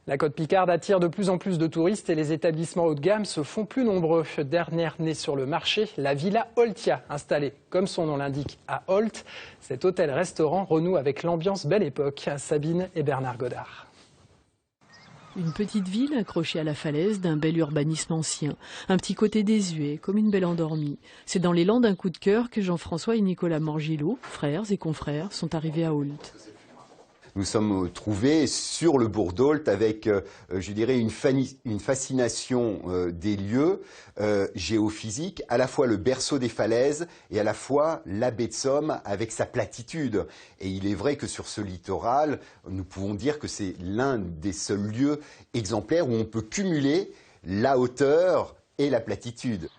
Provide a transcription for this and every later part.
La Côte Picarde attire de plus en plus de touristes et les établissements haut de gamme se font plus nombreux. Dernière née sur le marché, la Villa Holtia, installée, comme son nom l'indique, à Holt. Cet hôtel-restaurant renoue avec l'ambiance Belle Époque. Sabine et Bernard Godard. Une petite ville accrochée à la falaise d'un bel urbanisme ancien. Un petit côté désuet, comme une belle endormie. C'est dans l'élan d'un coup de cœur que Jean-François et Nicolas Morgillo, frères et confrères, sont arrivés à Holt. Nous sommes trouvés sur le bourg d'Holt avec, je dirais, une fascination des lieux géophysiques, à la fois le berceau des falaises et à la fois la baie de Somme avec sa platitude. Et il est vrai que sur ce littoral, nous pouvons dire que c'est l'un des seuls lieux exemplaires où on peut cumuler la hauteur et la platitude.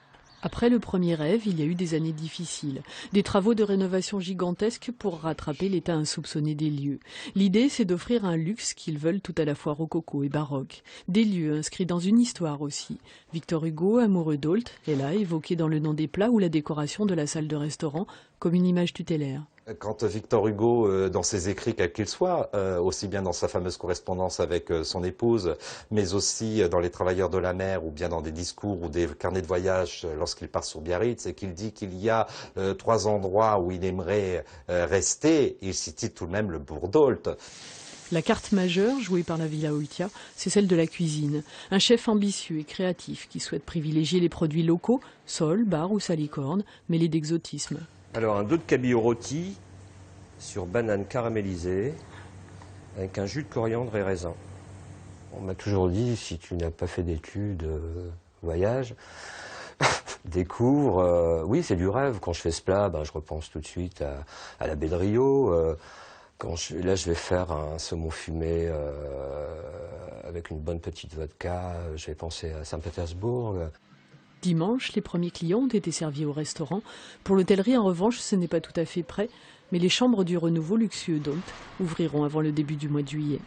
Après le premier rêve, il y a eu des années difficiles. Des travaux de rénovation gigantesques pour rattraper l'état insoupçonné des lieux. L'idée, c'est d'offrir un luxe qu'ils veulent tout à la fois rococo et baroque. Des lieux inscrits dans une histoire aussi. Victor Hugo, amoureux d'Holt, est là, évoqué dans le nom des plats ou la décoration de la salle de restaurant, comme une image tutélaire. Quand Victor Hugo, dans ses écrits, quels qu'ils soient, aussi bien dans sa fameuse correspondance avec son épouse, mais aussi dans Les Travailleurs de la mer, ou bien dans des discours ou des carnets de voyage lorsqu'il part sur Biarritz, et qu'il dit qu'il y a 3 endroits où il aimerait rester, il cite tout de même le bourg d'Holt. La carte majeure, jouée par la Villa Holtia, c'est celle de la cuisine. Un chef ambitieux et créatif qui souhaite privilégier les produits locaux, sole, bar ou salicorne, mêlés d'exotisme. Alors un dos de cabillaud rôti sur banane caramélisée avec un jus de coriandre et raisin. On m'a toujours dit, si tu n'as pas fait d'études, voyage, découvre. Oui, c'est du rêve. Quand je fais ce plat, je repense tout de suite à la baie de Rio. Là, je vais faire un saumon fumé avec une bonne petite vodka. Je vais penser à Saint-Pétersbourg. Dimanche, les premiers clients ont été servis au restaurant. Pour l'hôtellerie, en revanche, ce n'est pas tout à fait prêt, mais les chambres du renouveau luxueux d'Holt ouvriront avant le début du mois de juillet.